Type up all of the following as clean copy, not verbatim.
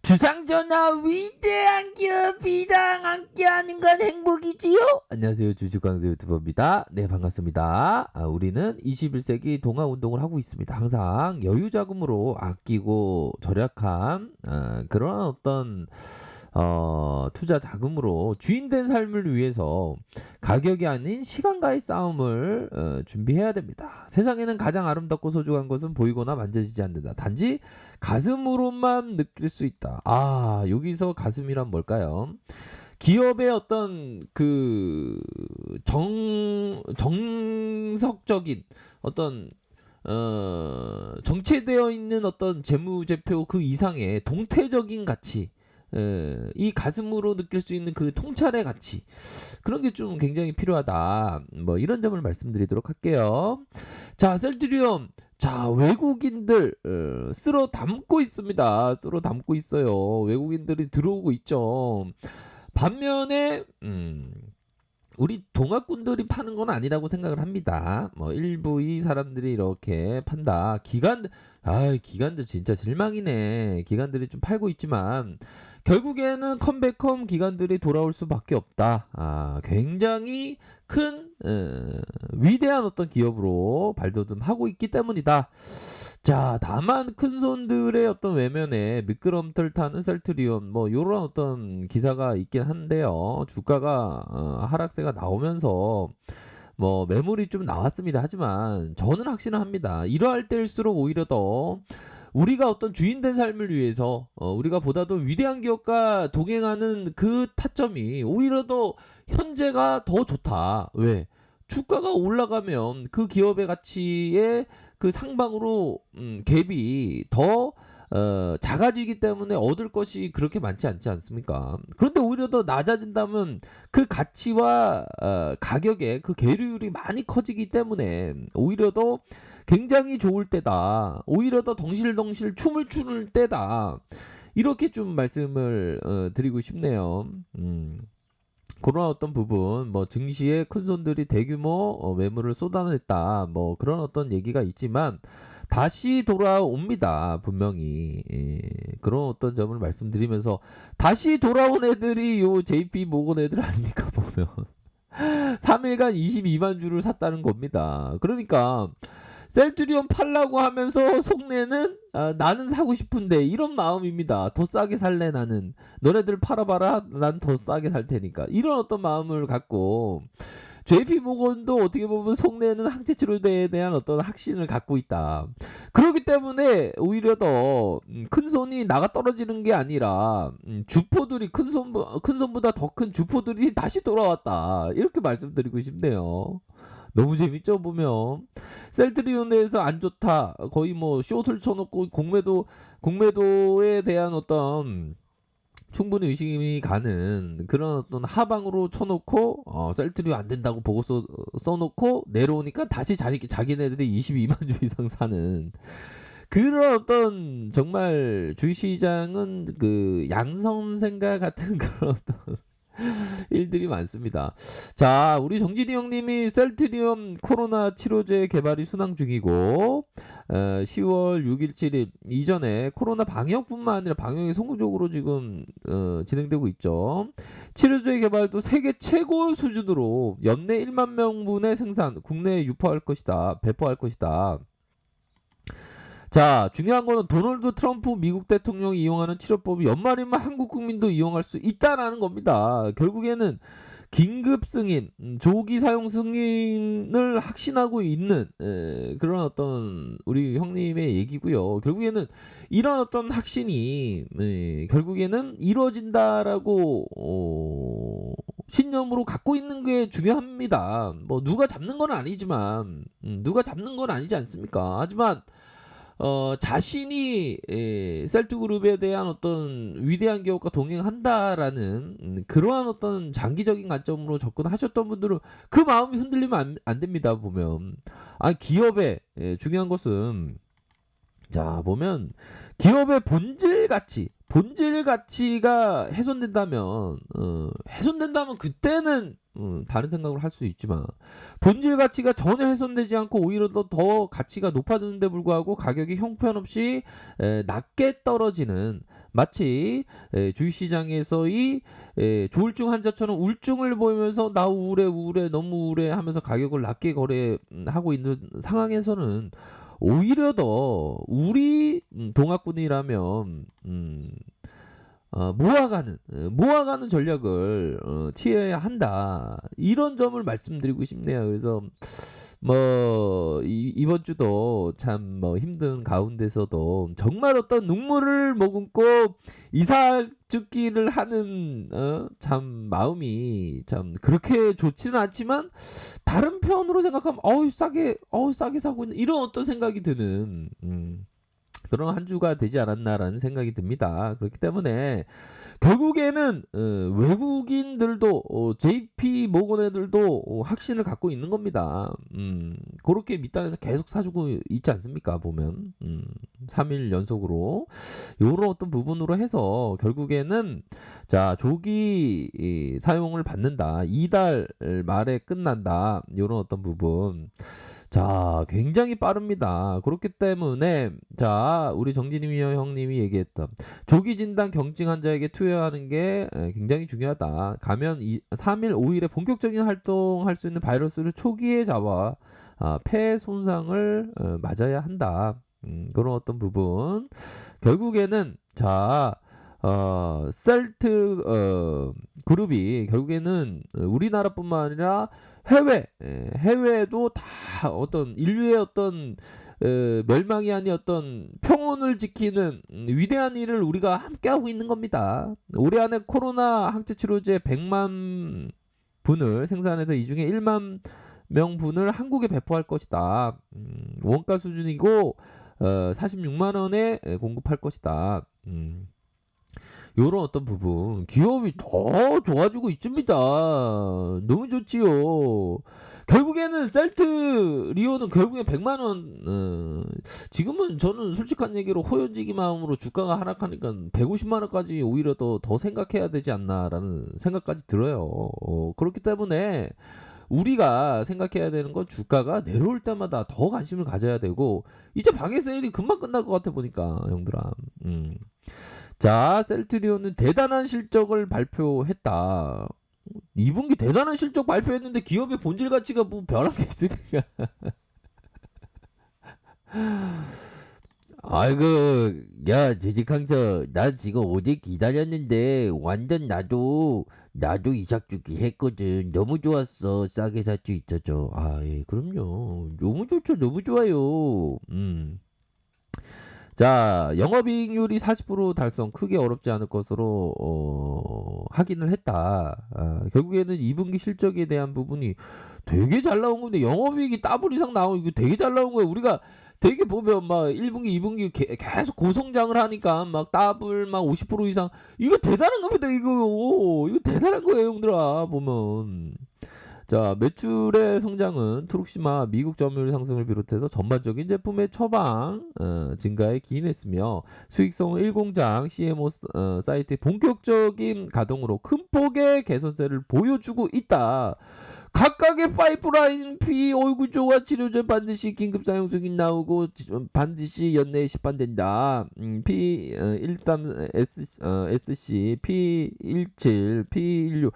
주상전화 위대한 기업이랑 함께하는 건 행복이지요? 안녕하세요, 주식광수 유튜버입니다. 네, 반갑습니다. 우리는 21세기 동아운동을 하고 있습니다. 항상 여유자금으로 아끼고 절약한 그런 어떤 투자 자금으로 주인된 삶을 위해서 가격이 아닌 시간과의 싸움을 준비해야 됩니다. 세상에는 가장 아름답고 소중한 것은 보이거나 만져지지 않는다. 단지 가슴으로만 느낄 수 있다. 여기서 가슴이란 뭘까요? 기업의 어떤 그 정석적인 어떤 정체되어 있는 어떤 재무제표 그 이상의 동태적인 가치, 이 가슴으로 느낄 수 있는 그 통찰의 가치, 그런 게 좀 굉장히 필요하다. 뭐 이런 점을 말씀드리도록 할게요. 자, 셀트리온. 자, 외국인들 쓸어 담고 있습니다. 쓸어 담고 있어요. 외국인들이 들어오고 있죠. 반면에 우리 동학군들이 파는 건 아니라고 생각을 합니다. 뭐 일부의 사람들이 이렇게 판다. 기관들 진짜 실망이네. 기관들이 좀 팔고 있지만 결국에는 컴백홈 기관들이 돌아올 수밖에 없다. 굉장히 큰 위대한 어떤 기업으로 발돋움하고 있기 때문이다. 자, 다만 큰손들의 어떤 외면에 미끄럼틀 타는 셀트리온 뭐 요런 어떤 기사가 있긴 한데요. 주가가 하락세가 나오면서 뭐 매물이 좀 나왔습니다. 하지만 저는 확신을 합니다. 이러할 때일수록 오히려 더 우리가 어떤 주인된 삶을 위해서 우리가 보다도 위대한 기업과 동행하는 그 타점이 오히려 더 현재가 더 좋다. 왜? 주가가 올라가면 그 기업의 가치에 그 상방으로 갭이 더 작아지기 때문에 얻을 것이 그렇게 많지 않지 않습니까? 그런데 오히려 더 낮아진다면 그 가치와 가격의 그 계류율이 많이 커지기 때문에 오히려 더 굉장히 좋을 때다. 오히려 더 덩실덩실 춤을 추는 때다. 이렇게 좀 말씀을 드리고 싶네요. 그런 어떤 부분, 뭐 증시에 큰 손들이 대규모 매물을 쏟아냈다, 뭐 그런 어떤 얘기가 있지만 다시 돌아옵니다. 분명히. 그런 어떤 점을 말씀드리면서 다시 돌아온 애들이 요 JP 모건 애들 아닙니까 보면 3일간 22만 주를 샀다는 겁니다. 그러니까 셀트리온 팔라고 하면서 속내는 나는 사고 싶은데 이런 마음입니다. 더 싸게 살래 나는. 너네들 팔아봐라. 난 더 싸게 살 테니까. 이런 어떤 마음을 갖고 JP모건도 어떻게 보면 속내는 항체 치료제에 대한 어떤 확신을 갖고 있다. 그렇기 때문에 오히려 더 큰 손이 나가 떨어지는 게 아니라 주포들이 큰 손보다 더 큰 주포들이 다시 돌아왔다. 이렇게 말씀드리고 싶네요. 너무 재밌죠 보면. 셀트리온에서 안 좋다. 거의 뭐 숏을 쳐놓고 공매도에 대한 어떤 충분히 의심이 가는 그런 어떤 하방으로 쳐놓고 셀트리온 안 된다고 보고서 써놓고 내려오니까 다시 자기네들이 22만 주 이상 사는 그런 어떤 정말 주식시장은 그 양선생과 같은 그런 어떤 일들이 많습니다. 자, 우리 정진이 형님이 셀트리온 코로나 치료제 개발이 순항 중이고 10월 6일 7일 이전에 코로나 방역뿐만 아니라 방역이 성공적으로 지금 진행되고 있죠. 치료제 개발도 세계 최고 수준으로 연내 1만 명분의 생산 국내에 배포할 것이다. 자, 중요한 거는 도널드 트럼프 미국 대통령이 이용하는 치료법이 연말이면 한국 국민도 이용할 수 있다라는 겁니다. 결국에는 긴급 승인, 조기 사용 승인을 확신하고 있는 그런 어떤 우리 형님의 얘기고요. 결국에는 이런 어떤 확신이 결국에는 이루어진다라고 신념으로 갖고 있는 게 중요합니다. 뭐 누가 잡는 건 아니지만 누가 잡는 건 아니지 않습니까? 하지만 자신이 셀트그룹에 대한 어떤 위대한 기업과 동행한다라는 그러한 어떤 장기적인 관점으로 접근하셨던 분들은 그 마음이 흔들리면 안 됩니다. 보면 기업의 중요한 것은 자 보면 기업의 본질 가치가 훼손된다면 그때는 다른 생각을 할 수 있지만 본질 가치가 전혀 훼손되지 않고 오히려 더 가치가 높아지는데 불구하고 가격이 형편없이 낮게 떨어지는 마치 주식시장에서의 조울증 환자처럼 우울증을 보이면서 나 우울해 우울해 너무 우울해 하면서 가격을 낮게 거래하고 있는 상황에서는 오히려 더 우리 동학군이라면 모아가는 전략을 취해야 한다. 이런 점을 말씀드리고 싶네요. 그래서 뭐 이번 주도 참 뭐 힘든 가운데서도 정말 어떤 눈물을 머금고 이삭 죽기를 하는 참 마음이 참 그렇게 좋지는 않지만 다른 편으로 생각하면 싸게 사고 있는 이런 어떤 생각이 드는 그런 한 주가 되지 않았나라는 생각이 듭니다. 그렇기 때문에 결국에는 외국인들도 JP 모건 애들도 확신을 갖고 있는 겁니다. 그렇게 밑단에서 계속 사주고 있지 않습니까? 보면 3일 연속으로 요런 어떤 부분으로 해서 결국에는 자 조기 사용을 받는다. 2달 말에 끝난다. 요런 어떤 부분. 자, 굉장히 빠릅니다. 그렇기 때문에 자, 우리 정진희 형님이 얘기했던 조기 진단 경증 환자에게 투여하는 게 굉장히 중요하다. 가면 3일, 5일에 본격적인 활동할 수 있는 바이러스를 초기에 잡아 폐 손상을 맞아야 한다. 그런 어떤 부분. 결국에는 자, 셀트 그룹이 결국에는 우리나라뿐만 아니라 해외에도 다 어떤 인류의 어떤 멸망이 아닌 어떤 평온을 지키는 위대한 일을 우리가 함께하고 있는 겁니다. 올해 안에 코로나 항체 치료제 100만 분을 생산해서 이 중에 1만 명분을 한국에 배포할 것이다. 원가 수준이고 46만 원에 공급할 것이다. 요런 어떤 부분 기업이 더 좋아지고 있습니다. 너무 좋지요. 결국에는 셀트 리오는 결국에 100만 원 지금은 저는 솔직한 얘기로 호연지기 마음으로 주가가 하락하니까 150만 원까지 오히려 더 생각해야 되지 않나라는 생각까지 들어요. 그렇기 때문에 우리가 생각해야 되는 건 주가가 내려올 때마다 더 관심을 가져야 되고 이제 방해 세일이 금방 끝날 것 같아 보니까 형들아. 자, 셀트리온은 대단한 실적을 발표했다. 2분기 대단한 실적 발표했는데 기업의 본질 가치가 뭐 변한 게 있습니까? 아이고, 야, 재직항저, 나 지금 어제 기다렸는데 완전 나도 이삭 주기 했거든. 너무 좋았어. 싸게 살 수 있어서. 아, 예, 그럼요. 너무 좋죠. 너무 좋아요. 자, 영업이익률이 40% 달성 크게 어렵지 않을 것으로 확인을 했다. 결국에는 2분기 실적에 대한 부분이 되게 잘 나온 건데 영업이익이 더블 이상 나오고 이거 되게 잘 나온 거예요. 우리가 되게 보면 막 1분기, 2분기 계속 고성장을 하니까 막 더블 막 50% 이상 이거 대단한 겁니다. 이거 대단한 거예요, 형들아. 보면. 자, 매출의 성장은 트룩시마 미국 점유율 상승을 비롯해서 전반적인 제품의 처방 증가에 기인했으며 수익성 1공장 CMO 사이트의 본격적인 가동으로 큰 폭의 개선세를 보여주고 있다. 각각의 파이프라인 피 어이구 좋아 치료제 반드시 긴급 사용 승인 나오고 반드시 연내에 시판된다. P13 SC, P17, P16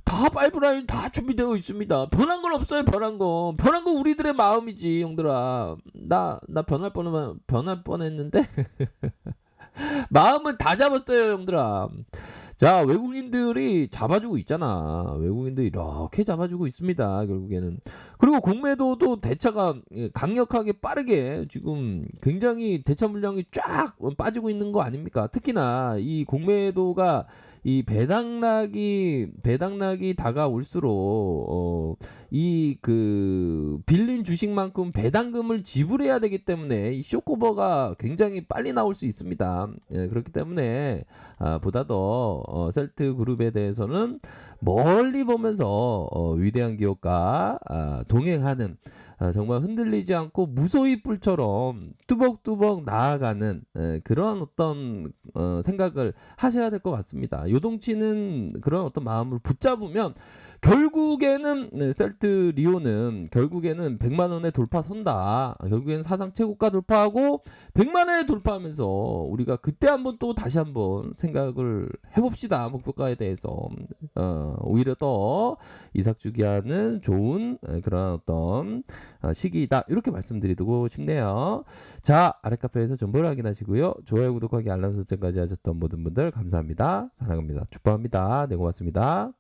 다 파이프라인 다 준비되어 있습니다. 변한 건 없어요. 변한 건 우리들의 마음이지, 형들아. 나 변할 뻔했는데 마음은 다 잡았어요, 형들아. 자, 외국인들이 잡아주고 있잖아. 외국인들이 이렇게 잡아주고 있습니다. 결국에는. 그리고 공매도도 대차가 강력하게 빠르게 지금 굉장히 대차 물량이 쫙 빠지고 있는 거 아닙니까? 특히나 이 공매도가 이 배당락이 다가올수록 이 그 빌린 주식만큼 배당금을 지불해야 되기 때문에 이 쇼커버가 굉장히 빨리 나올 수 있습니다. 예, 그렇기 때문에 보다 더 셀트 그룹에 대해서는 멀리 보면서 위대한 기업과 동행하는 정말 흔들리지 않고 무소희 뿔처럼 뚜벅뚜벅 나아가는 그런 어떤 생각을 하셔야 될 것 같습니다. 요동치는 그런 어떤 마음을 붙잡으면 결국에는 셀트 리오는 결국에는 100만 원에 돌파선다. 결국에는 사상 최고가 돌파하고 100만 원에 돌파하면서 우리가 그때 한번 또 다시 한번 생각을 해봅시다. 목표가에 대해서 오히려 더 이삭주기하는 좋은 그런 어떤 시기이다. 이렇게 말씀드리고 싶네요. 자, 아랫카페에서 정보를 확인하시고요. 좋아요, 구독하기, 알람 설정까지 하셨던 모든 분들 감사합니다. 사랑합니다. 축복합니다. 네, 고맙습니다.